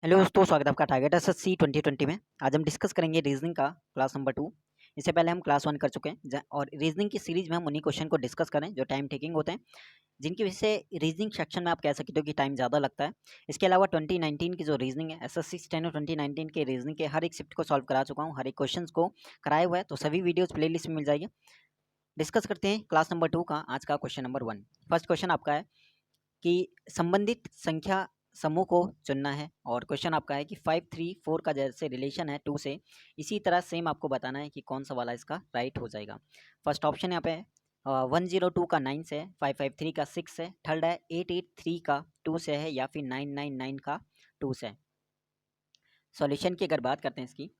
Hello दोस्तों, स्वागत है आपका टारगेट एसएससी 2020 में। आज हम डिस्कस करेंगे रीजनिंग का क्लास नंबर 2। इससे पहले हम क्लास 1 कर चुके हैं और रीजनिंग की सीरीज में हम उन्हीं क्वेश्चन को डिस्कस करें जो टाइम टेकिंग होते हैं, जिनकी वजह से रीजनिंग सेक्शन में आप कह सकते हो कि टाइम ज़्यादा लगता है। इसके अलावा 2019 की जो रीजनिंग है, एसएससी स्टेनो 2019 के रीजनिंग के हर एक शिफ्ट को सॉल्व करा चुका हूँ, हर एक क्वेश्चन को कराया हुआ है, तो सभी वीडियोज़ प्ले लिस्ट में मिल जाएगी। डिस्कस करते हैं क्लास नंबर 2 का आज का क्वेश्चन नंबर 1। फर्स्ट क्वेश्चन आपका है कि संबंधित संख्या समूह को चुनना है और क्वेश्चन आपका है कि 5 3 4 का जैसे रिलेशन है 2 से, इसी तरह सेम आपको बताना है कि कौन सा वाला इसका राइट हो जाएगा। फर्स्ट ऑप्शन यहाँ पे है 102 का 9 से है, 553 का 6 से, थर्ड है 883 का 2 से है, या फिर 999 का 2 से है। सॉल्यूशन की अगर बात करते हैं इसकी,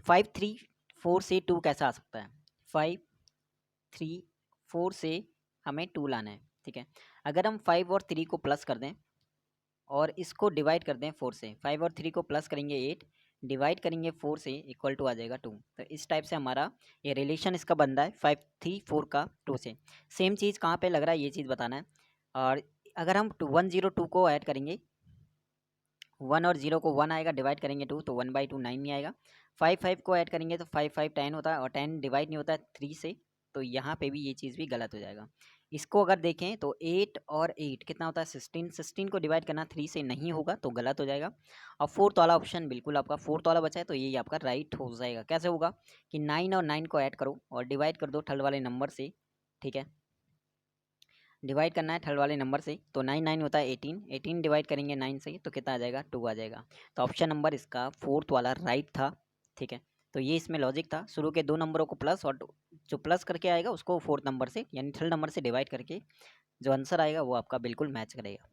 5 3 4 से 2 कैसा आ सकता है? 5 3 4 से हमें 2 लाना है, ठीक है। अगर हम 5 और 3 को प्लस कर दें और इसको डिवाइड कर दें 4 से, 5 और 3 को प्लस करेंगे 8, डिवाइड करेंगे 4 से, इक्वल टू आ जाएगा 2। तो इस टाइप से हमारा ये रिलेशन इसका बनता है 5 3 4 का 2 से। सेम चीज़ कहाँ पे लग रहा है ये चीज़ बताना है। और अगर हम 102 को ऐड करेंगे, 1 और 0 को 1 आएगा, डिवाइड करेंगे 2 तो 1/2 9 नहीं आएगा। 5 5 को ऐड करेंगे तो 5 5 10 होता है और 10 डिवाइड नहीं होता है 3 से, तो यहाँ पे भी ये चीज़ भी गलत हो जाएगा। इसको अगर देखें तो 8 और 8 कितना होता है 16, 16 को डिवाइड करना 3 से नहीं होगा तो गलत हो जाएगा। और फोर्थ वाला ऑप्शन बिल्कुल आपका फोर्थ वाला बचा है, तो यही आपका राइट हो जाएगा। कैसे होगा कि 9 और 9 को ऐड करो और डिवाइड कर दो थर्ड वाले नंबर से, ठीक है। डिवाइड करना है थर्ड वाले नंबर से, तो 9 9 होता है 18, 18 डिवाइड करेंगे 9 से तो कितना आ जाएगा 2 आ जाएगा। तो ऑप्शन नंबर इसका फोर्थ वाला राइट था, ठीक है। तो ये इसमें लॉजिक था, शुरू के दो नंबरों को प्लस और जो प्लस करके आएगा उसको फोर्थ नंबर से यानी थर्ड नंबर से डिवाइड करके जो आंसर आएगा वो आपका बिल्कुल मैच करेगा।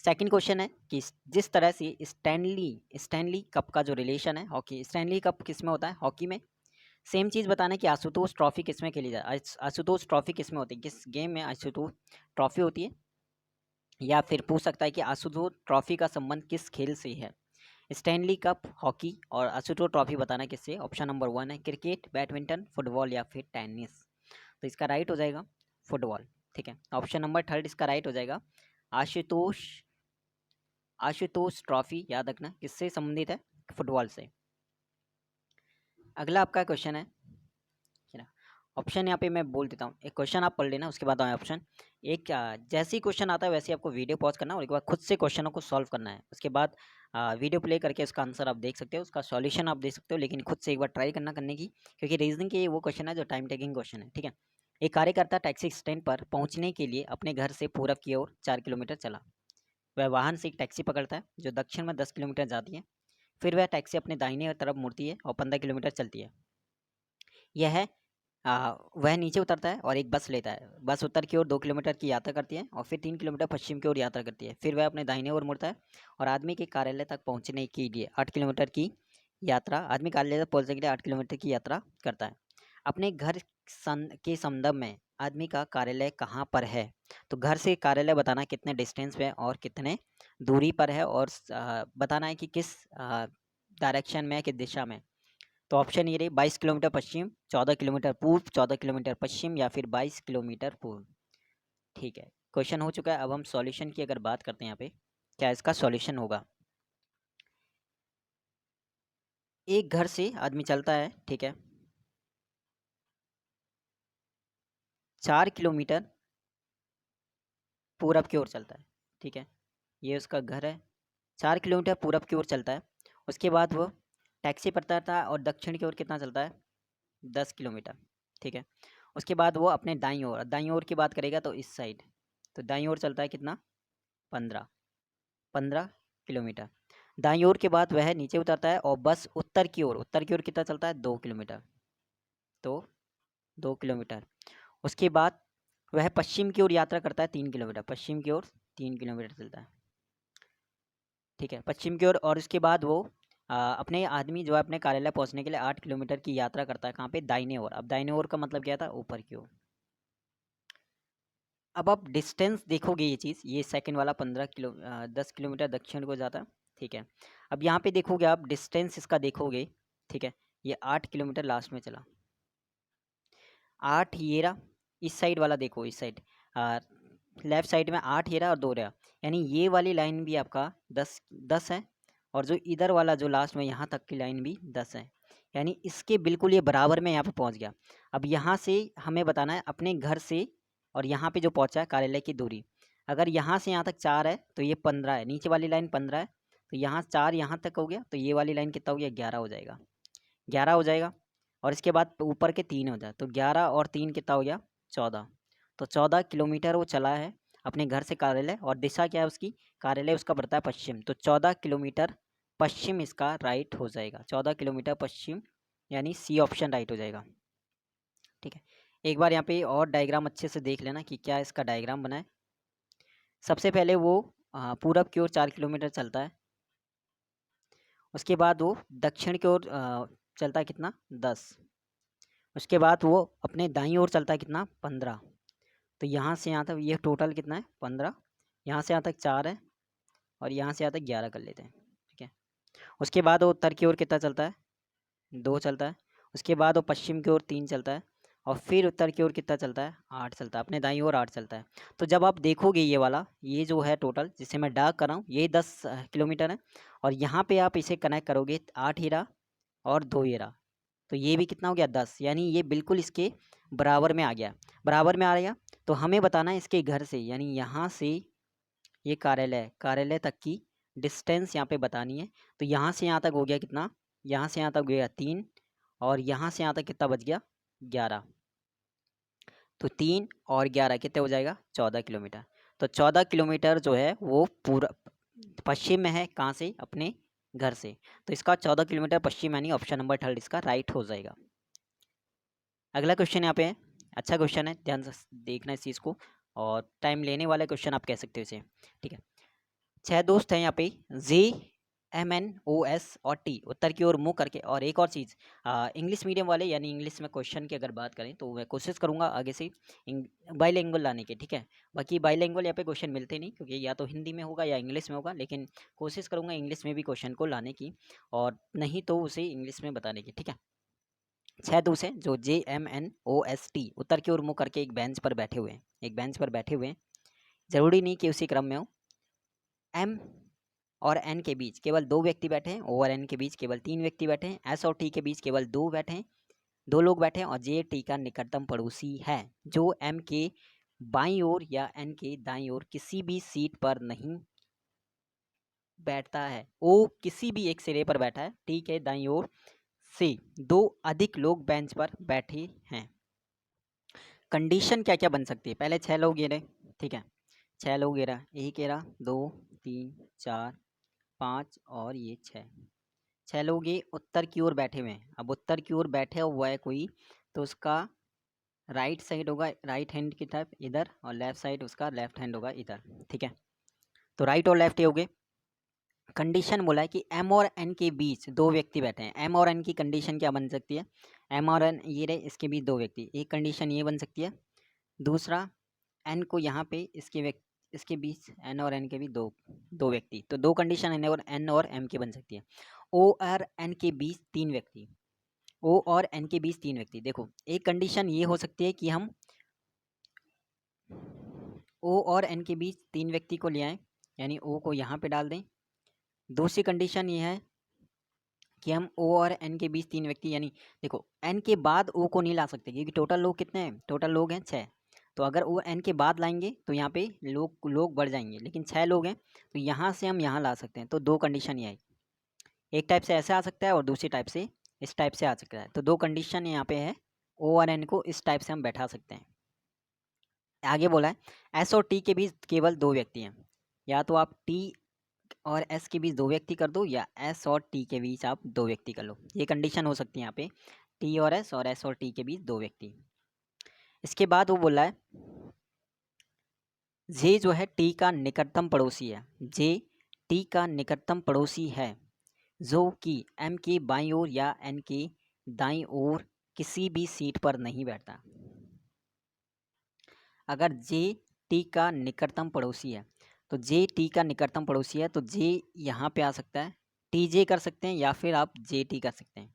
सेकंड क्वेश्चन है कि जिस तरह से स्टैनली कप का जो रिलेशन है हॉकी, स्टैनली कप किस में होता है? हॉकी में। सेम चीज़ बताना है कि आशुतोष ट्रॉफी किस में खेली जाए, आशुतोष ट्रॉफी किस में होती है, किस गेम में आशुतोष ट्रॉफी होती है। या फिर पूछ सकता है कि आशुतोष ट्रॉफी का संबंध किस खेल से है? स्टैनली कप, हॉकी और आशुतोष ट्रॉफी बताना किससे? ऑप्शन नंबर 1 है क्रिकेट, बैडमिंटन, फुटबॉल या फिर टेनिस। तो इसका राइट हो जाएगा फुटबॉल, ठीक है। ऑप्शन नंबर थर्ड इसका राइट हो जाएगा आशुतोष आशुतोष ट्रॉफी, याद रखना किससे संबंधित है? फुटबॉल से। अगला आपका क्वेश्चन है, ठीक है। ऑप्शन यहाँ पे मैं बोल देता हूँ, एक क्वेश्चन आप पढ़ लेना उसके बाद आए ऑप्शन। एक जैसे ही क्वेश्चन आता है वैसे ही आपको वीडियो पॉज करना और एक बार खुद से क्वेश्चनों को सॉल्व करना है। उसके बाद वीडियो प्ले करके उसका आंसर आप देख सकते हो, उसका सॉल्यूशन आप देख सकते हो, लेकिन खुद से एक बार ट्राई करने की, क्योंकि रीजनिंग के वो क्वेश्चन है जो टाइम टेकिंग क्वेश्चन है, ठीक है। एक कार्यकर्ता टैक्सी स्टैंड पर पहुंचने के लिए अपने घर से पूरब की ओर 4 किलोमीटर चला। वह वाहन से एक टैक्सी पकड़ता है जो दक्षिण में 10 किलोमीटर जाती है। फिर वह टैक्सी अपने दाहिने तरफ मुड़ती है और 15 किलोमीटर चलती है। यह वह नीचे उतरता है और एक बस लेता है। बस उत्तर की ओर 2 किलोमीटर की यात्रा करती है और फिर 3 किलोमीटर पश्चिम की ओर यात्रा करती है। फिर वह अपने दाहिने ओर मुड़ता है और आदमी के कार्यालय तक पहुंचने के लिए 8 किलोमीटर की यात्रा आदमी कार्यालय तक पहुंचने के लिए 8 किलोमीटर की यात्रा करता है। अपने घर के संदर्भ में आदमी का कार्यालय कहाँ पर है? तो घर से कार्यालय बताना कितने डिस्टेंस पे और कितने दूरी पर है, और बताना है कि किस डायरेक्शन में, किस दिशा में। तो ऑप्शन ये रही 22 किलोमीटर पश्चिम, 14 किलोमीटर पूर्व, 14 किलोमीटर पश्चिम या फिर 22 किलोमीटर पूर्व, ठीक है। क्वेश्चन हो चुका है। अब हम सॉल्यूशन की अगर बात करते हैं यहाँ पे, क्या इसका सॉल्यूशन होगा। एक घर से आदमी चलता है, ठीक है, 4 किलोमीटर पूरब की ओर चलता है, ठीक है। ये उसका घर है, 4 किलोमीटर पूरब की ओर चलता है। उसके बाद वो टैक्सी पड़ता था और दक्षिण की ओर कितना चलता है? 10 किलोमीटर, ठीक है। उसके बाद वो अपने दाईं ओर की बात करेगा तो इस साइड, तो दाईं ओर चलता है कितना? 15 किलोमीटर। दाईं ओर के बाद वह नीचे उतरता है और बस उत्तर की ओर कितना चलता है? 2 किलोमीटर, तो 2 किलोमीटर। उसके बाद वह पश्चिम की ओर यात्रा करता है 3 किलोमीटर, पश्चिम की ओर 3 किलोमीटर चलता है, ठीक है, पश्चिम की ओर। और उसके बाद वो अपने आदमी जो है अपने कार्यालय पहुंचने के लिए 8 किलोमीटर की यात्रा करता है, कहाँ पे? दाहिने ओर। अब दाहिने ओर का मतलब क्या था? ऊपर की ओर। अब आप डिस्टेंस देखोगे, ये चीज़, ये सेकंड वाला 10 किलोमीटर दक्षिण को जाता है, ठीक है। अब यहाँ पे देखोगे आप डिस्टेंस इसका देखोगे, ठीक है, ये 8 किलोमीटर लास्ट में चला, 8 ये रहा। इस साइड वाला देखो, इस साइड लेफ्ट साइड में 8 ये रहा और 2 रहा, यानी ये वाली लाइन भी आपका 10 10 है और जो इधर वाला जो लास्ट में यहाँ तक की लाइन भी 10 है, यानी इसके बिल्कुल ये बराबर में यहाँ पे पहुँच गया। अब यहाँ से हमें बताना है अपने घर से और यहाँ पे जो पहुँचा है कार्यालय की दूरी। अगर यहाँ से यहाँ तक 4 है तो ये 15 है, नीचे वाली लाइन 15 है, तो यहाँ 4 यहाँ तक हो गया, तो ये वाली लाइन कितना हो गया, 11 हो जाएगा, 11 हो जाएगा। और इसके बाद ऊपर के 3 हो जाए, तो 11 और 3 कितना हो गया, 14। तो 14 किलोमीटर वो चला है अपने घर से कार्यालय, और दिशा क्या है उसकी, कार्यालय उसका पड़ता है पश्चिम, तो 14 किलोमीटर पश्चिम इसका राइट हो जाएगा, 14 किलोमीटर पश्चिम, यानी सी ऑप्शन राइट हो जाएगा। ठीक है, एक बार यहाँ पे और डायग्राम अच्छे से देख लेना कि क्या इसका डायग्राम बना है। सबसे पहले वो पूरब की ओर 4 किलोमीटर चलता है, उसके बाद वो दक्षिण की ओर चलता है कितना, 10। उसके बाद वो अपने दाईं ओर चलता है कितना, 15। तो यहाँ से यहाँ तक ये टोटल कितना है, 15। यहाँ से यहाँ तक 4 है और यहाँ से यहाँ तक 11 कर लेते हैं। ठीक है, उसके बाद वो उत्तर की ओर कितना चलता है, 2 चलता है। उसके बाद वो पश्चिम की ओर 3 चलता है, और फिर उत्तर की ओर कितना चलता है, 8 चलता है, अपने दाईं ओर 8 चलता है। तो जब आप देखोगे ये वाला, ये जो है टोटल जिसे मैं डार्क कर रहा हूँ, ये 10 किलोमीटर है, और यहाँ पे आप इसे कनेक्ट करोगे, 8 ही रहा और 2 ये रहा, तो ये भी कितना हो गया, 10, यानी ये बिल्कुल इसके बराबर में आ गया। बराबर में आ गया तो हमें बताना है इसके घर से, यानी यहाँ से ये कार्यालय तक की डिस्टेंस यहाँ पे बतानी है। तो यहाँ से यहाँ तक हो गया कितना, यहाँ से यहाँ तक हो गया 3, और यहाँ से यहाँ तक कितना बच गया, 11। तो 3 और 11 कितने हो जाएगा, 14 किलोमीटर। तो 14 किलोमीटर जो है वो पूरा पश्चिम में है, कहाँ से, अपने घर से। तो इसका 14 किलोमीटर पश्चिम, यानी ऑप्शन नंबर 3 इसका राइट हो जाएगा। अगला क्वेश्चन यहाँ पे है, अच्छा क्वेश्चन है, ध्यान से देखना इस चीज़ को, और टाइम लेने वाला क्वेश्चन आप कह सकते हो इसे। ठीक है, 6 दोस्त हैं यहाँ पे, JMNOS और T उत्तर की ओर मुँह करके। और एक और चीज़, इंग्लिश मीडियम वाले, यानी इंग्लिश में क्वेश्चन की अगर बात करें तो मैं कोशिश करूँगा आगे से बाईलिंगुअल लाने की। ठीक है, बाकी बाईलिंगुअल यहाँ पे क्वेश्चन मिलते नहीं, क्योंकि या तो हिंदी में होगा या इंग्लिश में होगा, लेकिन कोशिश करूँगा इंग्लिश में भी क्वेश्चन को लाने की, और नहीं तो उसे इंग्लिश में बताने की। ठीक है, 6 दोस्त हैं जो JMNOST उत्तर की ओर मुँह करके एक बेंच पर बैठे हुए हैं, एक बेंच पर बैठे हुए हैं, ज़रूरी नहीं कि उसी क्रम में हो। M और N के बीच केवल 2 व्यक्ति बैठे हैं, O और N के बीच केवल 3 व्यक्ति बैठे हैं, S और T के बीच केवल 2 बैठे हैं, 2 लोग बैठे हैं, और J T का निकटतम पड़ोसी है जो M के बाईं ओर या N के दाईं ओर किसी भी सीट पर नहीं बैठता है। O किसी भी एक सिरे पर बैठा है, T के दाईं ओर से 2 अधिक लोग बेंच पर बैठे हैं। कंडीशन क्या क्या बन सकती है, पहले 6 लोग ये रहे। ठीक है, 6 लोग ये रहा, 1 ये रहा, 2 3 4 5 और ये 6 लोग ये उत्तर की ओर बैठे हुए हैं। अब उत्तर की ओर बैठे हुआ है कोई, तो उसका राइट साइड होगा राइट हैंड की तरफ इधर, और लेफ्ट साइड उसका लेफ्ट हैंड होगा इधर। ठीक है, तो राइट और लेफ्ट ये हो गए। कंडीशन बोला है कि M और N के बीच 2 व्यक्ति बैठे हैं। M और N की कंडीशन क्या बन सकती है, M और N ये रहे, इसके बीच 2 व्यक्ति, एक कंडीशन ये बन सकती है। दूसरा, N को यहाँ पे इसके बीच N और N के बीच दो व्यक्ति, तो 2 कंडीशन N और M की बन सकती है। O और N के बीच 3 व्यक्ति, O और N के बीच 3 व्यक्ति। देखो, एक कंडीशन ये हो सकती है कि हम O और N के बीच 3 व्यक्ति को ले आएँ, यानी O को यहाँ पे डाल दें। दूसरी कंडीशन ये है कि हम O और N के बीच 3 व्यक्ति, यानी देखो N के बाद O को नहीं ला सकते, क्योंकि टोटल लोग कितने हैं, टोटल लोग हैं 6। तो अगर वो N के बाद लाएंगे तो यहाँ पे लोग बढ़ जाएंगे, लेकिन 6 लोग हैं तो यहाँ से हम यहाँ ला सकते हैं। तो 2 कंडीशन ये है, एक टाइप से ऐसे आ सकता है और दूसरी टाइप से इस टाइप से आ सकता है। तो 2 कंडीशन यहाँ पे है, O और N को इस टाइप से हम बैठा सकते हैं। आगे बोला है S और T के बीच केवल 2 व्यक्ति हैं, या तो आप T और S के बीच 2 व्यक्ति कर दो, या S और T के बीच आप 2 व्यक्ति कर लो। ये कंडीशन हो सकती है यहाँ पे, T और S और T के बीच 2 व्यक्ति। इसके बाद वो बोला है J जो है T का निकटतम पड़ोसी है, J T का निकटतम पड़ोसी है जो कि M के बाईं ओर या N के दाईं ओर किसी भी सीट पर नहीं बैठता। अगर J T का निकटतम पड़ोसी है, तो J T का निकटतम पड़ोसी है, तो J यहाँ पे आ सकता है, TJ कर सकते हैं, या फिर आप JT कर सकते हैं।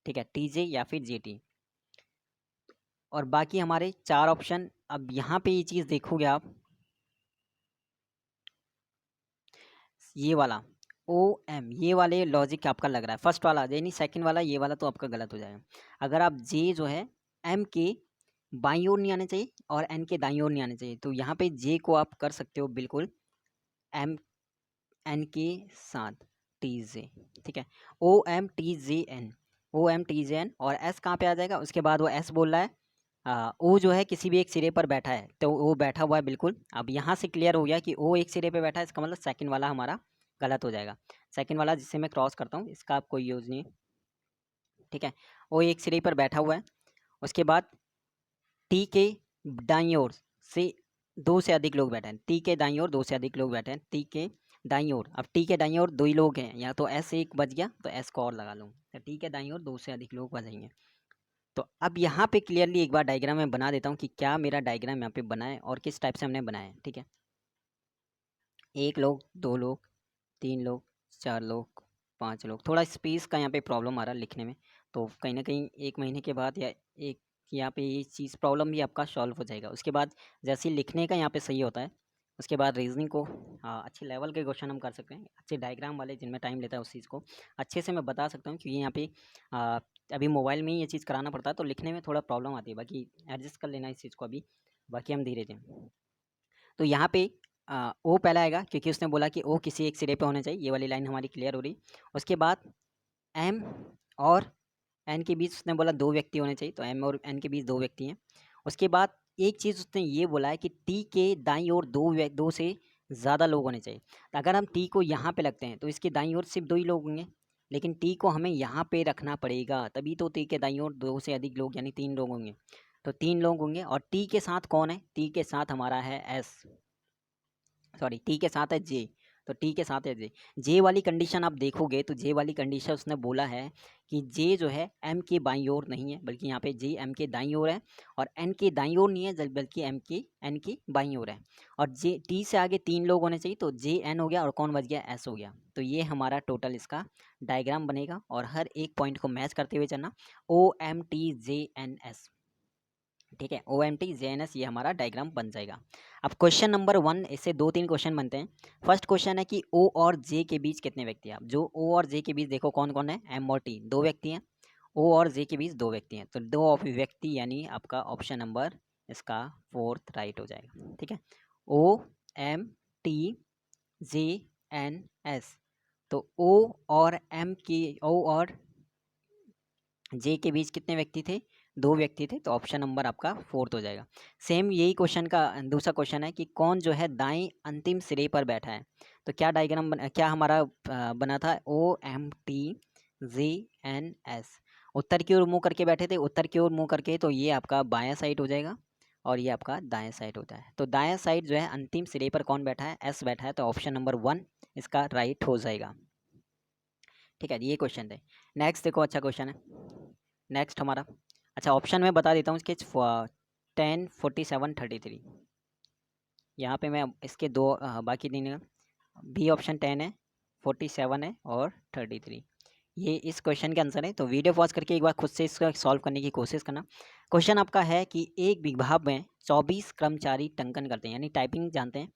ठीक है, TJ या फिर JT। और बाकी हमारे 4 ऑप्शन। अब यहाँ पे ये चीज़ देखोगे आप, ये वाला OM, ये वाले लॉजिक आपका लग रहा है फर्स्ट वाला, यानी सेकंड वाला ये वाला तो आपका गलत हो जाएगा। अगर आप J जो है M के बाईं ओर नहीं आने चाहिए और N के दाईं ओर नहीं आने चाहिए, तो यहाँ पे J को आप कर सकते हो बिल्कुल M N के साथ TJ, ठीक है, OMTJN, OMTJN, और S कहाँ पे आ जाएगा, उसके बाद वो S बोल रहा है O जो है किसी भी एक सिरे पर बैठा है, तो वो बैठा हुआ है बिल्कुल। अब यहाँ से क्लियर हो गया कि O एक सिरे पे बैठा है, इसका मतलब सेकंड वाला हमारा गलत हो जाएगा। सेकंड वाला जिससे मैं क्रॉस करता हूँ इसका आप कोई यूज़ नहीं है, ठीक है। O एक सिरे पर बैठा हुआ है, उसके बाद T के दाईं ओर से दो से अधिक लोग बैठे हैं, T के दाईं ओर दो से अधिक लोग बैठे हैं, T के दाईं ओर, अब T के दाईं ओर दो ही लोग हैं, या तो S एक बच गया तो S को और लगा लूँ, तो T के दाईं ओर दो से अधिक लोग बचेंगे। तो अब यहाँ पे क्लियरली एक बार डायग्राम मैं बना देता हूँ कि क्या मेरा डायग्राम यहाँ पे बना है और किस टाइप से हमने बनाया है, ठीक है। एक लोग, दो लोग, तीन लोग, चार लोग, पांच लोग। थोड़ा स्पेस का यहाँ पे प्रॉब्लम आ रहा है लिखने में, तो कहीं ना कहीं 1 महीने के बाद या एक यहाँ पे ये चीज़ प्रॉब्लम भी आपका सॉल्व हो जाएगा। उसके बाद जैसे ही लिखने का यहाँ पे सही होता है, उसके बाद रीजनिंग को अच्छे लेवल के क्वेश्चन हम कर सकते हैं, अच्छे डायग्राम वाले जिनमें टाइम लेता है उस चीज़ को अच्छे से मैं बता सकता हूँ, क्योंकि यहाँ पे अभी मोबाइल में ही ये चीज़ कराना पड़ता है, तो लिखने में थोड़ा प्रॉब्लम आती है, बाकी एडजस्ट कर लेना इस चीज़ को अभी, बाकी हम धीरे धीरे। तो यहाँ पे ओ पहला आएगा क्योंकि उसने बोला कि ओ किसी एक सिरे पे होना चाहिए, ये वाली लाइन हमारी क्लियर हो रही। उसके बाद एम और एन के बीच उसने बोला दो व्यक्ति होने चाहिए, तो एम और एन के बीच दो व्यक्ति हैं। उसके बाद एक चीज़ उसने ये बोला है कि टी के दाईं ओर दो से ज़्यादा लोग होने चाहिए। तो अगर हम टी को यहाँ पे लगते हैं तो इसके दाईं ओर सिर्फ दो ही लोग होंगे, लेकिन टी को हमें यहाँ पे रखना पड़ेगा, तभी तो टी के दाईं ओर दो से अधिक लोग यानी तीन लोग होंगे। तो तीन लोग होंगे, और टी के साथ कौन है, टी के साथ हमारा है एस, सॉरी टी के साथ है जे, तो टी के साथ है जे। जे वाली कंडीशन आप देखोगे तो जे वाली कंडीशन उसने बोला है कि जे जो है एम के बाईं ओर नहीं है, बल्कि यहाँ पे जे एम के दाईं ओर है, और एन के दाईं ओर नहीं है बल्कि एन की बाईं ओर है। और जे टी से आगे तीन लोग होने चाहिए, तो जे एन हो गया और कौन बच गया, एस हो गया। तो ये हमारा टोटल इसका डायग्राम बनेगा, और हर एक पॉइंट को मैच करते हुए चलना, OMTJNS, ठीक है, OMTJNS, ये हमारा डायग्राम बन जाएगा। अब क्वेश्चन नंबर 1, इससे 2-3 क्वेश्चन बनते हैं। फर्स्ट क्वेश्चन है कि O और J के बीच कितने व्यक्ति हैं। अब जो O और J के बीच देखो कौन कौन है, M और T दो व्यक्ति हैं, O और J के बीच दो व्यक्ति हैं, तो दो व्यक्ति यानी आपका ऑप्शन नंबर इसका 4th राइट हो जाएगा, ठीक है। OMTJNS, तो O और J के बीच कितने व्यक्ति थे, दो व्यक्ति थे, तो ऑप्शन नंबर आपका 4th हो जाएगा। सेम यही क्वेश्चन का दूसरा क्वेश्चन है कि कौन जो है दाएं अंतिम सिरे पर बैठा है। तो क्या डायग्राम क्या हमारा बना था, OMTJNS, उत्तर की ओर मुंह करके बैठे थे, उत्तर की ओर मुंह करके, तो ये आपका बायां साइड हो जाएगा और ये आपका दाएं साइड होता है। तो दाएं साइड जो है अंतिम सिरे पर कौन बैठा है, एस बैठा है, तो ऑप्शन नंबर 1 इसका राइट हो जाएगा, ठीक है। ये क्वेश्चन थे। नेक्स्ट देखो, अच्छा क्वेश्चन है नेक्स्ट हमारा। अच्छा, ऑप्शन में बता देता हूँ इसके 10, 47, 33। यहाँ पे मैं इसके दो बाकी दिन बी ऑप्शन 10 है, 47 है और 33, ये इस क्वेश्चन के आंसर है। तो वीडियो पॉज करके एक बार खुद से इसका सॉल्व करने की कोशिश करना। क्वेश्चन आपका है कि एक विभाग में 24 कर्मचारी टंकन करते हैं यानी टाइपिंग जानते हैं,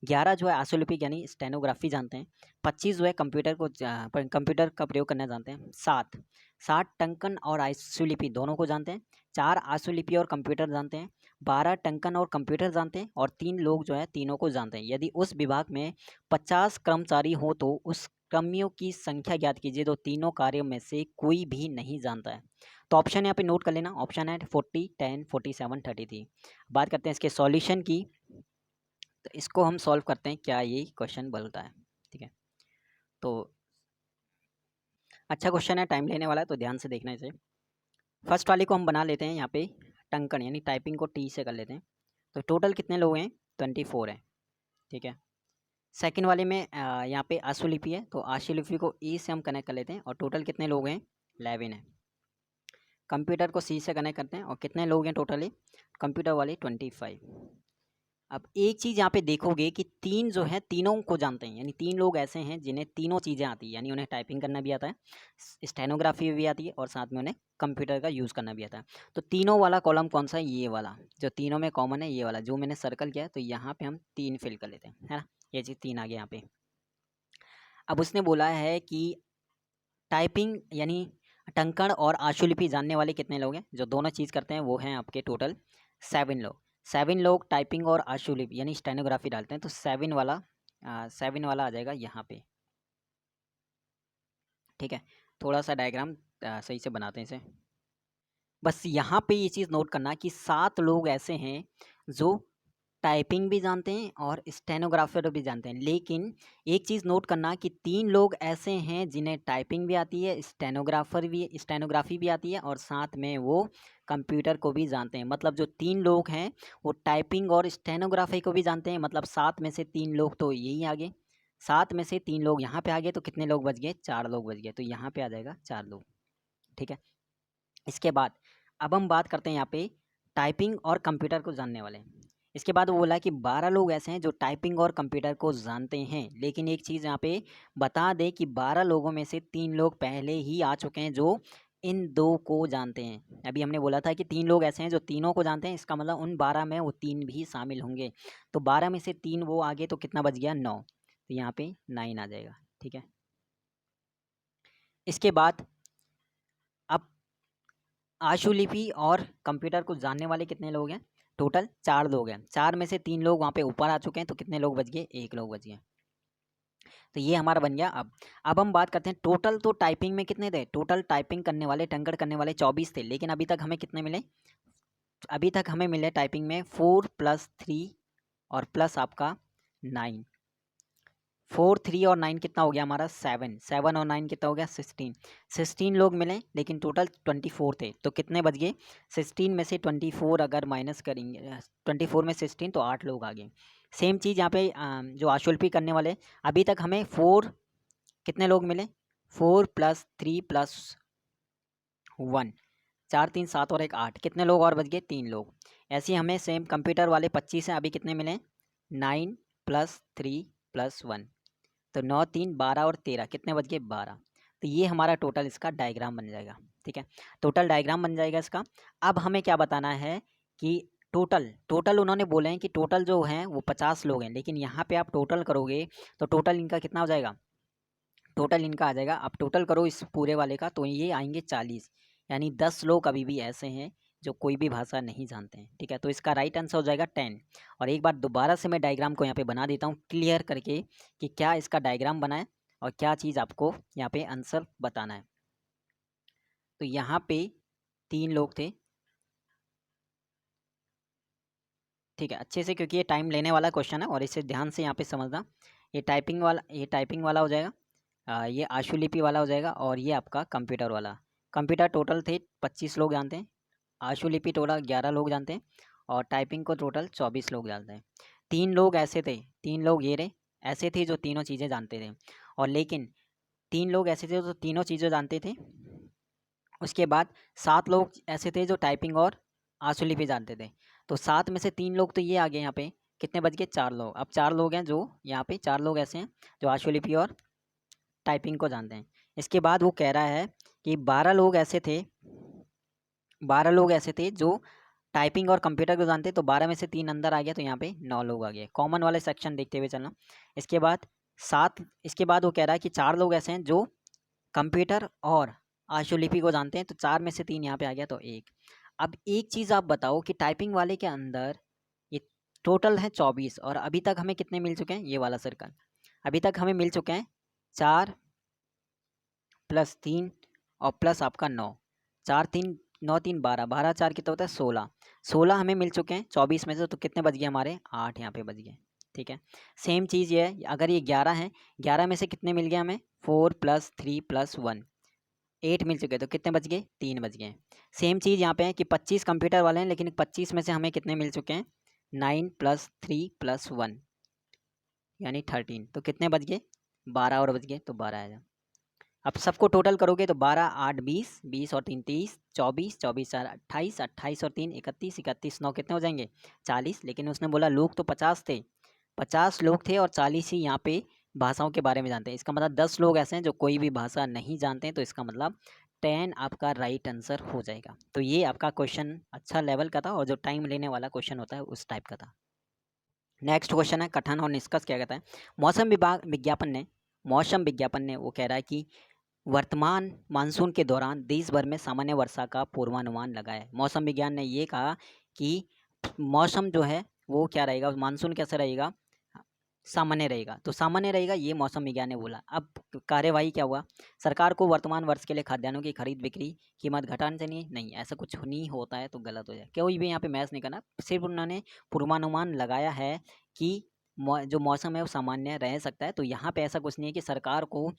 11 जो है आशुलिपिक यानी स्टेनोग्राफी जानते हैं, 25 जो है कंप्यूटर का प्रयोग करना जानते हैं, 60 टंकन और आशुलिपि दोनों को जानते हैं, 4 आशुलिपि और कंप्यूटर जानते हैं, 12 टंकन और कंप्यूटर जानते हैं, और 3 लोग जो है तीनों को जानते हैं। यदि उस विभाग में 50 कर्मचारी हो तो उस कर्मियों की संख्या ज्ञात कीजिए जो तीनों कार्यों में से कोई भी नहीं जानता है। तो ऑप्शन यहाँ पे नोट कर लेना, ऑप्शन है 40, 10, 47, 33। बात करते हैं इसके सॉल्यूशन की, तो इसको हम सॉल्व करते हैं क्या ये क्वेश्चन बोलता है, ठीक है। तो अच्छा क्वेश्चन है, टाइम लेने वाला है, तो ध्यान से देखना इसे। फर्स्ट वाले को हम बना लेते हैं यहाँ पे टंकन यानी टाइपिंग को टी से कर लेते हैं, तो टोटल कितने लोग हैं, 24 हैं, ठीक है। सेकंड वाले में यहाँ पे आशुलिपि है, तो आशुलिपि को ई से हम कनेक्ट कर लेते हैं, और टोटल कितने लोग हैं, 11 है। कंप्यूटर को सी से कनेक्ट करते हैं, और कितने लोग हैं टोटली, कंप्यूटर वाले 25। अब एक चीज़ यहाँ पे देखोगे कि तीन जो है तीनों को जानते हैं, यानी तीन लोग ऐसे हैं जिन्हें तीनों चीज़ें आती है, यानी उन्हें टाइपिंग करना भी आता है, स्टेनोग्राफी भी आती है, और साथ में उन्हें कंप्यूटर का यूज़ करना भी आता है। तो तीनों वाला कॉलम कौन सा है, ये वाला जो तीनों में कॉमन है, ये वाला जो मैंने सर्कल किया है, तो यहाँ पे हम 3 फिल कर लेते हैं, है ना। ये चीज़ 3 आ गया यहाँ पे। अब उसने बोला है कि टाइपिंग यानी टंकण और आशुलिपि जानने वाले कितने लोग हैं, जो दोनों चीज़ करते हैं वो हैं आपके टोटल 7 लोग। 7 लोग टाइपिंग और आशुलिपि यानी स्टेनोग्राफी डालते हैं, तो 7 वाला आ जाएगा यहाँ पे। ठीक है, थोड़ा सा डायग्राम सही से बनाते हैं इसे। बस यहाँ पे ये चीज़ नोट करना कि 7 लोग ऐसे हैं जो टाइपिंग भी जानते हैं और स्टेनोग्राफर भी जानते हैं, लेकिन एक चीज़ नोट करना कि 3 लोग ऐसे हैं जिन्हें टाइपिंग भी आती है, स्टेनोग्राफी भी आती है और साथ में वो कंप्यूटर को भी जानते हैं। मतलब जो 3 लोग हैं वो टाइपिंग और स्टेनोग्राफी को भी जानते हैं। मतलब 7 में से 3 लोग तो यही आ गए, 7 में से 3 लोग यहाँ पे आ गए, तो कितने लोग बच गए? 4 लोग बच गए, तो यहाँ पे आ जाएगा 4 लोग। ठीक है, इसके बाद अब हम बात करते हैं यहाँ पे टाइपिंग और कंप्यूटर को जानने वाले। इसके बाद वो बोला कि 12 लोग ऐसे हैं जो टाइपिंग और कंप्यूटर को जानते हैं, लेकिन एक चीज़ यहाँ पे बता दें कि 12 लोगों में से 3 लोग पहले ही आ चुके हैं जो इन 2 को जानते हैं। अभी हमने बोला था कि 3 लोग ऐसे हैं जो तीनों को जानते हैं, इसका मतलब उन 12 में वो 3 भी शामिल होंगे। तो 12 में से 3 वो आगे, तो कितना बच गया? 9। तो यहाँ पे 9 आ जाएगा। ठीक है, इसके बाद अब आशुलिपि और कंप्यूटर को जानने वाले कितने लोग हैं? टोटल 4 लोग हैं। 4 में से 3 लोग वहाँ पे ऊपर आ चुके हैं, तो कितने लोग बच गए? 1 लोग बच गए। तो ये हमारा बन गया। अब हम बात करते हैं टोटल। तो टाइपिंग में कितने थे? टोटल टाइपिंग करने वाले, टंकड़ करने वाले 24 थे, लेकिन अभी तक हमें कितने मिले? अभी तक हमें मिले टाइपिंग में 4 + 3 और प्लस आपका 9। 4, 3 और 9 कितना हो गया हमारा? 7। 7 और 9 कितना हो गया? 16। 16 लोग मिले, लेकिन टोटल 24 थे, तो कितने बच गए? 16 में से 24 अगर माइनस करेंगे, 24 में 16, तो 8 लोग आ गए। सेम चीज़ यहाँ पे जो आशुल्पी करने वाले, अभी तक हमें 4 कितने लोग मिले? 4 + 3 + 1, 4, 3, 7 और 1 8, कितने लोग और बच गए? 3 लोग। ऐसे ही हमें सेम कंप्यूटर वाले 25 हैं, अभी कितने मिले? 9 + 3 + 1, तो 9, 3, 12 और 13, कितने बच गए? 12। तो ये हमारा टोटल इसका डायग्राम बन जाएगा। ठीक है, टोटल डायग्राम बन जाएगा इसका। अब हमें क्या बताना है कि टोटल उन्होंने बोले हैं कि टोटल जो हैं वो 50 लोग हैं, लेकिन यहाँ पे आप टोटल करोगे तो टोटल इनका कितना हो जाएगा? टोटल इनका आ जाएगा, आप टोटल करो इस पूरे वाले का, तो ये आएंगे 40। यानी 10 लोग अभी भी ऐसे हैं जो कोई भी भाषा नहीं जानते हैं। ठीक है, तो इसका राइट आंसर हो जाएगा 10। और एक बार दोबारा से मैं डायग्राम को यहाँ पे बना देता हूँ क्लियर करके कि क्या इसका डायग्राम बना है और क्या चीज़ आपको यहाँ पे आंसर बताना है। तो यहाँ पे 3 लोग थे। ठीक है, अच्छे से, क्योंकि ये टाइम लेने वाला क्वेश्चन है और इसे ध्यान से यहाँ पे समझना। ये टाइपिंग वाला हो जाएगा, ये आशुलिपि वाला हो जाएगा, और ये आपका कंप्यूटर वाला। कंप्यूटर टोटल थे 25 लोग जानते हैं, आशुलिपि टोटल 11 लोग जानते हैं, और टाइपिंग को टोटल 24 लोग जानते हैं। 3 लोग ऐसे थे, 3 लोग ये रहे ऐसे थे जो तीनों चीज़ें जानते थे, और लेकिन 3 लोग ऐसे थे जो तीनों चीज़ें जानते थे। उसके बाद 7 लोग ऐसे थे जो टाइपिंग और आशुलिपि जानते थे। तो 7 में से 3 लोग तो ये आ गए यहाँ पे, कितने बच गए? 4 लोग। अब 4 लोग हैं जो यहाँ पे 4 लोग ऐसे हैं जो आशुलिपि और टाइपिंग को जानते हैं। इसके बाद वो कह रहा है कि 12 लोग ऐसे थे, 12 लोग ऐसे थे जो टाइपिंग और कंप्यूटर को जानते, तो 12 में से 3 अंदर आ गया, तो यहाँ पे 9 लोग आ गए। कॉमन वाले सेक्शन देखते हुए चलना। इसके बाद वो कह रहा है कि 4 लोग ऐसे हैं जो कंप्यूटर और आशुलिपि को जानते हैं, तो 4 में से 3 यहाँ पे आ गया, तो 1। अब एक चीज़ आप बताओ कि टाइपिंग वाले के अंदर ये टोटल है 24, और अभी तक हमें कितने मिल चुके हैं? ये वाला सर्कल अभी तक हमें मिल चुके हैं 4 + 3 और प्लस आपका 9। 4, 3, 9, 3, 12, 12, 4 कितना होता है? 16। 16 हमें मिल चुके हैं 24 में से, तो कितने बच गए हमारे? 8 यहाँ पे बच गए। ठीक है, सेम चीज़ ये है, अगर ये 11 है, 11 में से कितने मिल गए हमें? 4 + 3 + 1, 8 मिल चुके, तो कितने बच गए? 3 बच गए। सेम चीज़ यहाँ पे है कि 25 कंप्यूटर वाले हैं, लेकिन 25 में से हमें कितने मिल चुके हैं? 9 + 3 + 1 यानी 13, तो कितने बच गए? 12 और बच गए, तो 12 आएगा। अब सबको टोटल करोगे तो 12, 8, 20, 20 और 3, 30, 24, 24, 4, 28, 28 और 3, 31, 31, 9 कितने हो जाएंगे? 40। लेकिन उसने बोला लोग तो 50 थे, 50 लोग थे और 40 ही यहाँ पे भाषाओं के बारे में जानते हैं। इसका मतलब 10 लोग ऐसे हैं जो कोई भी भाषा नहीं जानते हैं, तो इसका मतलब 10 आपका राइट आंसर हो जाएगा। तो ये आपका क्वेश्चन अच्छा लेवल का था, और जो टाइम लेने वाला क्वेश्चन होता है उस टाइप का था। नेक्स्ट क्वेश्चन है कथन और निष्कर्ष क्या कहता है। मौसम विभाग विज्ञापन ने मौसम विज्ञापन ने वो कह रहा है कि वर्तमान मानसून के दौरान देश भर में सामान्य वर्षा का पूर्वानुमान लगा है। मौसम विज्ञान ने ये कहा कि मौसम जो है वो क्या रहेगा, मानसून कैसा रहेगा, सामान्य रहेगा। तो सामान्य रहेगा ये मौसम विज्ञान ने बोला। अब कार्यवाही क्या हुआ, सरकार को वर्तमान वर्ष के लिए खाद्यान्नों की खरीद बिक्री कीमत घटानी चाहिए, नहीं ऐसा कुछ नहीं होता है तो गलत हो जाए। कोई भी यहाँ पे मैच नहीं करना, सिर्फ उन्होंने पूर्वानुमान लगाया है कि जो मौसम है वो सामान्य रह सकता है। तो यहाँ पे ऐसा कुछ नहीं है कि सरकार को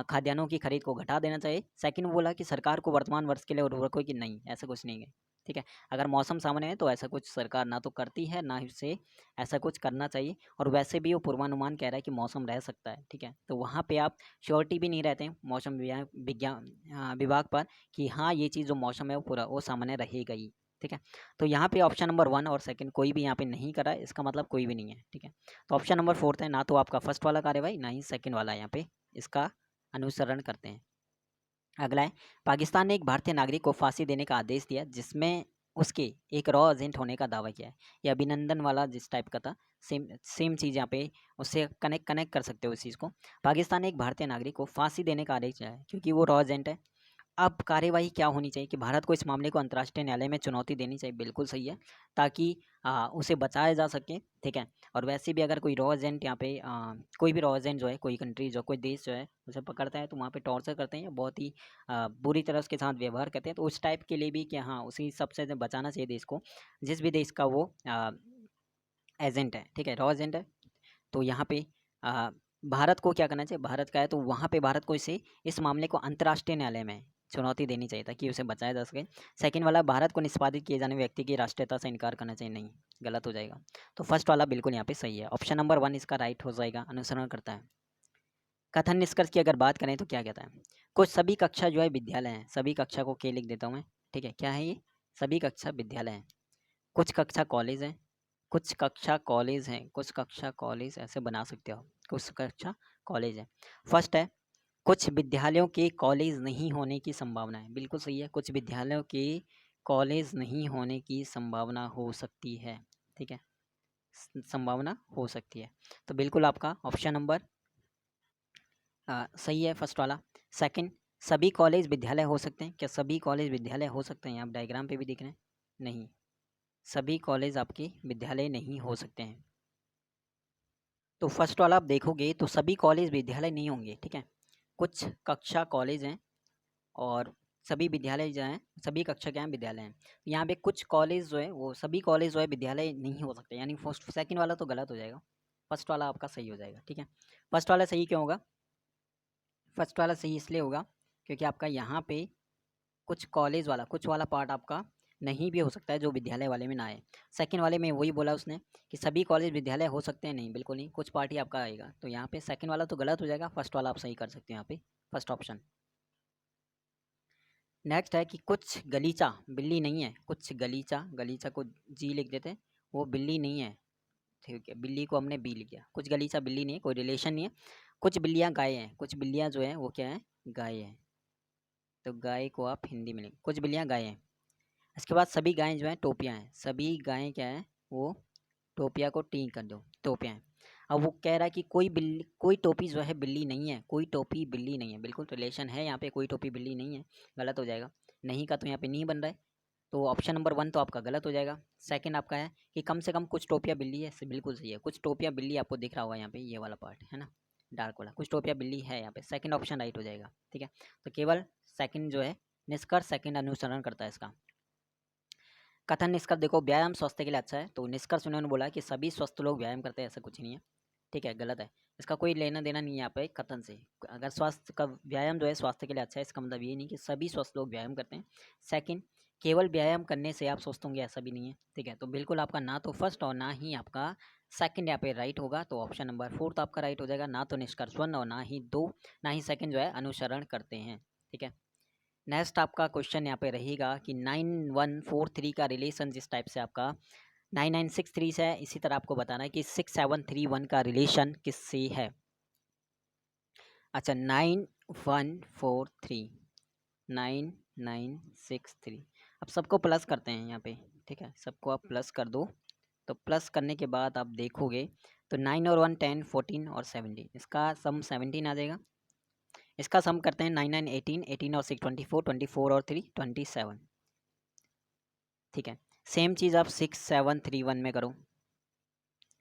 खाद्यान्नों की खरीद को घटा देना चाहिए। सेकंड बोला कि सरकार को वर्तमान वर्ष के लिए उर्वरकों की, नहीं ऐसा कुछ नहीं है। ठीक है, अगर मौसम सामान्य है तो ऐसा कुछ सरकार ना तो करती है ना ही उसे ऐसा कुछ करना चाहिए। और वैसे भी वो पूर्वानुमान कह रहा है कि मौसम रह सकता है। ठीक है, तो वहाँ पे आप श्योरिटी भी नहीं रहते हैं मौसम विज्ञान विभाग पर कि हाँ ये चीज़ जो मौसम है वो पूरा वो सामान्य रहेगा ही। ठीक है, तो यहाँ पे ऑप्शन नंबर 1 और सेकंड कोई भी यहाँ पे नहीं करा है, इसका मतलब कोई भी नहीं है। ठीक है, तो ऑप्शन नंबर 4 है, ना तो आपका फर्स्ट वाला कार्यवाही ना ही सेकंड वाला यहाँ पे इसका अनुसरण करते हैं। अगला है, पाकिस्तान ने एक भारतीय नागरिक को फांसी देने का आदेश दिया जिसमें उसके एक रॉ एजेंट होने का दावा किया है। ये अभिनंदन वाला जिस टाइप का था, सेम सेम चीज़ यहाँ पे उससे कनेक्ट कर सकते हो इस चीज़ को। पाकिस्तान ने एक भारतीय नागरिक को फांसी देने का आदेश दिया है क्योंकि वो रॉ एजेंट है। अब कार्यवाही क्या होनी चाहिए कि भारत को इस मामले को अंतर्राष्ट्रीय न्यायालय में चुनौती देनी चाहिए, बिल्कुल सही है, ताकि उसे बचाया जा सके। ठीक है, और वैसे भी अगर कोई रॉ एजेंट यहाँ पे कोई भी रॉ एजेंट जो है, कोई कंट्री जो कोई देश जो है उसे पकड़ता है तो वहाँ पे टॉर्चर करते हैं या बहुत ही बुरी तरह उसके साथ व्यवहार करते हैं। तो उस टाइप के लिए भी कि हाँ उसी सबसे बचाना चाहिए देश को, जिस भी देश का वो एजेंट है। ठीक है, रॉ एजेंट है। तो यहाँ पे भारत को क्या करना चाहिए, भारत का है तो वहाँ पे भारत को इस मामले को अंतर्राष्ट्रीय न्यायालय में चुनौती देनी चाहिए ताकि उसे बचाया जा सके। सेकंड वाला, भारत को निष्पादित किए जाने व्यक्ति की राष्ट्रीयता से इनकार करना चाहिए, नहीं गलत हो जाएगा। तो फर्स्ट वाला बिल्कुल यहाँ पे सही है, ऑप्शन नंबर 1 इसका राइट हो जाएगा, अनुसरण करता है। कथन निष्कर्ष की अगर बात करें तो क्या कहता है, कुछ सभी कक्षा जो है विद्यालय हैं, सभी कक्षा को के लिख देता हूँ मैं। ठीक है, क्या है ये, सभी कक्षा विद्यालय हैं। कुछ कक्षा कॉलेज हैं, कुछ कक्षा कॉलेज हैं, कुछ कक्षा कॉलेज ऐसे बना सकते हो, कुछ कक्षा कॉलेज है। फर्स्ट है, कुछ विद्यालयों के कॉलेज नहीं होने की संभावना है, बिल्कुल सही है, कुछ विद्यालयों के कॉलेज नहीं होने की संभावना हो सकती है। ठीक है, संभावना हो सकती है, तो बिल्कुल आपका ऑप्शन नंबर सही है फर्स्ट वाला। सेकंड, सभी कॉलेज विद्यालय हो सकते हैं, क्या सभी कॉलेज विद्यालय हो सकते हैं, आप डायग्राम पे भी दिख रहे हैं, नहीं सभी कॉलेज आपके विद्यालय नहीं हो सकते हैं। तो फर्स्ट वाला आप देखोगे तो सभी कॉलेज विद्यालय नहीं होंगे। ठीक है, कुछ कक्षा कॉलेज हैं और सभी विद्यालय जो हैं, सभी कक्षा क्या हैं, विद्यालय हैं। यहाँ पे कुछ कॉलेज जो है वो सभी कॉलेज जो है विद्यालय नहीं हो सकते, यानी फर्स्ट सेकंड वाला तो गलत हो जाएगा, फर्स्ट वाला आपका सही हो जाएगा। ठीक है, फर्स्ट वाला सही क्यों होगा, फर्स्ट वाला सही इसलिए होगा क्योंकि आपका यहाँ पे कुछ कॉलेज वाला, कुछ वाला पार्ट आपका नहीं भी हो सकता है जो विद्यालय वाले में ना आए। सेकंड वाले में वही बोला उसने कि सभी कॉलेज विद्यालय हो सकते हैं, नहीं बिल्कुल नहीं, कुछ पार्ट ही आपका आएगा। तो यहाँ पे सेकंड वाला तो गलत हो जाएगा, फर्स्ट वाला आप सही कर सकते हैं यहाँ पे, फर्स्ट ऑप्शन। नेक्स्ट है कि कुछ गलीचा बिल्ली नहीं है, कुछ गलीचा, गलीचा को जी लिख देते हैं, वो बिल्ली नहीं है। ठीक है, बिल्ली को हमने बी लिख दिया, कुछ गलीचा बिल्ली नहीं है, कोई रिलेशन नहीं है। कुछ बिल्लियाँ गाय हैं, कुछ बिल्लियाँ जो हैं वो क्या है, गाय है, तो गाय को आप हिंदी में लिख, कुछ बिल्लियाँ गाय हैं। इसके बाद सभी गायें जो हैं टोपियाँ हैं, सभी गायें क्या हैं, वो टोपिया को टी कर दो, टोपियाँ हैं। अब वो कह रहा है कि कोई बिल्ली, कोई टोपी जो है बिल्ली नहीं है, कोई टोपी बिल्ली नहीं है, बिल्कुल रिलेशन है यहाँ पे, कोई टोपी बिल्ली नहीं है, गलत हो जाएगा। नहीं का तो यहाँ पे नहीं बन रहा है, तो ऑप्शन नंबर 1 तो आपका गलत हो जाएगा। सेकंड आपका है कि कम से कम कुछ टोपिया बिल्ली है, बिल्कुल सही है, कुछ टोपिया बिल्ली आपको दिख रहा होगा यहाँ पे, ये वाला पार्ट है ना डार्क वाला, कुछ टोपिया बिल्ली है यहाँ पे, सेकंड ऑप्शन राइट हो जाएगा। ठीक है, तो केवल सेकंड जो है निष्कर्ष सेकंड अनुसरण करता है इसका। कथन निष्कर्ष देखो, व्यायाम स्वास्थ्य के लिए अच्छा है, तो निष्कर्ष उन्होंने बोला कि सभी स्वस्थ लोग व्यायाम करते हैं, ऐसा कुछ नहीं है। ठीक है, गलत है, इसका कोई लेना देना नहीं है यहाँ पे कथन से। अगर स्वास्थ्य का व्यायाम जो है स्वास्थ्य के लिए अच्छा है, इसका मतलब ये नहीं कि सभी स्वस्थ लोग व्यायाम करते हैं। सेकंड, केवल व्यायाम करने से आप स्वस्थ होंगे ऐसा भी नहीं है। ठीक है, तो बिल्कुल आपका ना तो फर्स्ट और ना ही आपका सेकंड यहाँ पे राइट होगा, तो ऑप्शन नंबर 4 तो आपका राइट हो जाएगा, ना तो निष्कर्ष 1 और ना ही 2, ना ही सेकंड जो है अनुसरण करते हैं। ठीक है, नेक्स्ट आपका क्वेश्चन यहाँ पे रहेगा कि 9143 का रिलेशन जिस टाइप से आपका 9963 से है, इसी तरह आपको बताना है कि 6731 का रिलेशन किससे है। अच्छा, 9143 9963, अब सबको प्लस करते हैं यहाँ पे। ठीक है, सबको आप प्लस कर दो, तो प्लस करने के बाद आप देखोगे तो 9 और 1 10 14 और 17, इसका सम 17 आ जाएगा। इसका सम करते हैं 9 9 18, 18 और 6 24, 24 और 3 27। ठीक है, सेम चीज़ आप 6 7 3 1 में करो,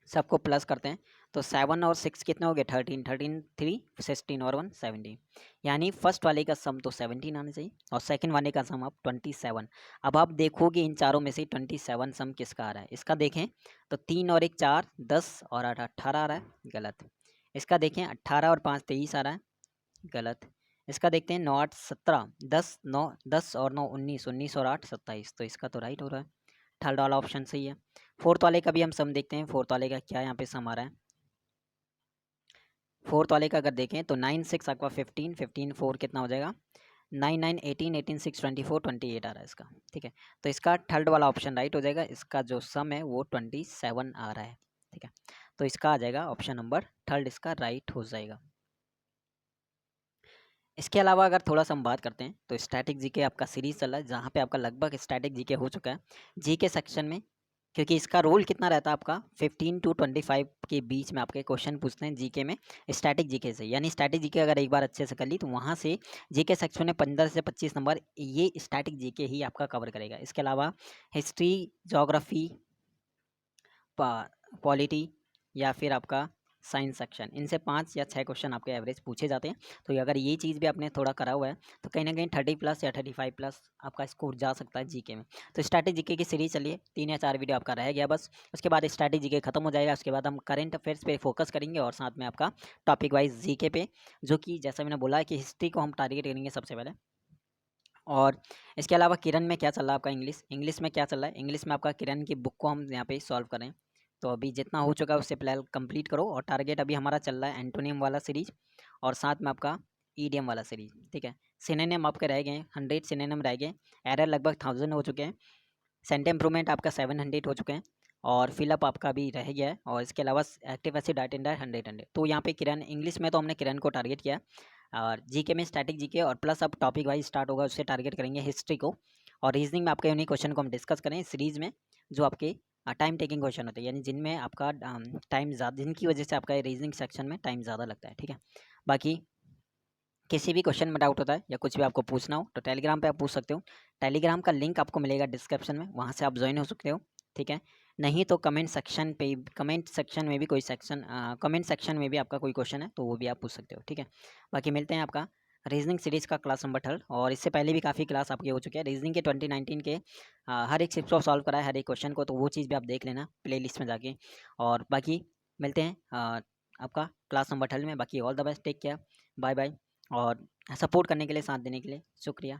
सबको प्लस करते हैं तो 7 और 6 कितने हो गए 13, 13 3 16 और 1 17। यानी फर्स्ट वाले का सम तो 17 आना चाहिए और सेकंड वाले का सम आप 27। अब आप देखोगे इन चारों में से 27 सम किसका आ रहा है। इसका देखें तो 3 और 1 4 10 और 8 18 आ रहा है, गलत। इसका देखें 18 और 5 23 आ रहा है, गलत। इसका देखते हैं 9 8 17 10 9 10 और 9 19 19 और 8 27, तो इसका तो राइट हो रहा है, थर्ड वाला ऑप्शन सही है। फोर्थ वाले का भी हम सम देखते हैं, फोर्थ वाले का क्या यहाँ पे सम आ रहा है। फोर्थ वाले का अगर देखें तो 9 6 आपका 15 15 4 कितना हो जाएगा 9 9 18 18 6 24 28 आ रहा है इसका। ठीक है, तो इसका थर्ड वाला ऑप्शन राइट हो जाएगा, इसका जो सम है वो 27 आ रहा है। ठीक है, तो इसका आ जाएगा ऑप्शन नंबर थर्ड, इसका राइट हो जाएगा। इसके अलावा अगर थोड़ा सा हम बात करते हैं तो स्टैटिक जीके आपका सीरीज चल रहा है, जहाँ पे आपका लगभग स्टैटिक जीके हो चुका है। जीके सेक्शन में क्योंकि इसका रोल कितना रहता है आपका 15 टू 25 के बीच में आपके क्वेश्चन पूछते हैं जीके में, स्टैटिक जीके से। यानी स्टैटिक जीके अगर एक बार अच्छे से कर ली तो वहाँ से जीके सेक्शन में 15 से 25 नंबर ये स्टैटिक जीके ही आपका कवर करेगा। इसके अलावा हिस्ट्री, जोग्राफी, पॉलिटी या फिर आपका साइंस सेक्शन, इनसे 5 या 6 क्वेश्चन आपके एवरेज पूछे जाते हैं। तो अगर ये चीज़ भी आपने थोड़ा करा हुआ है तो कहीं ना कहीं 30 प्लस या 35 प्लस आपका स्कोर जा सकता है जीके में। तो स्टैटिक जीके की सीरीज चलिए, 3 या 4 वीडियो आपका रह गया बस, उसके बाद स्टैटिक जीके खत्म हो जाएगा। उसके बाद हम करंट अफेयर्स पे फोकस करेंगे और साथ में आपका टॉपिक वाइज जीके पे, जो कि जैसा मैंने बोला है कि हिस्ट्री को हम टारगेट करेंगे सबसे पहले। और इसके अलावा किरण में क्या चल रहा है आपका, इंग्लिश में क्या चल रहा है। इंग्लिश में आपका किरण की बुक को हम यहाँ पे सॉल्व करें, तो अभी जितना हो चुका है उससे पहले कंप्लीट करो। और टारगेट अभी हमारा चल रहा है एंटोनियम वाला सीरीज और साथ में आपका ईडियम वाला सीरीज। ठीक है, सिनोनिम आपके रह गए 100 सिनोनिम रह गए, एरर लगभग 1000 हो चुके हैं, सेंट इम्प्रूवमेंट आपका 700 हो चुके हैं और फिलअप आपका भी रह गया है। और इसके अलावा एक्टिव एसिड डाइटेंडार 100। तो यहाँ पे किरण, इंग्लिश में तो हमने किरण को टारगेट किया, और जीके में स्टैटिक जीके और प्लस अब टॉपिक वाइज स्टार्ट होगा उससे टारगेट करेंगे हिस्ट्री को। और रीजनिंग में आपके उन्हीं क्वेश्चन को हम डिस्कस करें सीरीज में, जो आपके टाइम टेकिंग क्वेश्चन होते हैं, यानी जिनमें आपका टाइम ज़्यादा, जिनकी वजह से आपका रीजनिंग सेक्शन में टाइम ज़्यादा लगता है। ठीक है, बाकी किसी भी क्वेश्चन में डाउट होता है या कुछ भी आपको पूछना हो तो टेलीग्राम पे आप पूछ सकते हो। टेलीग्राम का लिंक आपको मिलेगा डिस्क्रिप्शन में, वहाँ से आप ज्वाइन हो सकते हो। ठीक है, नहीं तो कमेंट सेक्शन पे, कमेंट सेक्शन में भी कोई सेक्शन, कमेंट सेक्शन में भी आपका कोई क्वेश्चन है तो वो भी आप पूछ सकते हो। ठीक है, बाकी मिलते हैं आपका रीजनिंग सीरीज़ का क्लास नंबर 3, और इससे पहले भी काफ़ी क्लास आपके हो चुके हैं रीजनिंग के 2019 के। हर एक शिफ्ट को सॉल्व करा है, हर एक क्वेश्चन को, तो वो चीज़ भी आप देख लेना प्ले में जाके। और बाकी मिलते हैं आपका क्लास नंबर 3 में। बाकी all the best, take care, bye bye. और सपोर्ट करने के लिए, साथ देने के लिए शुक्रिया।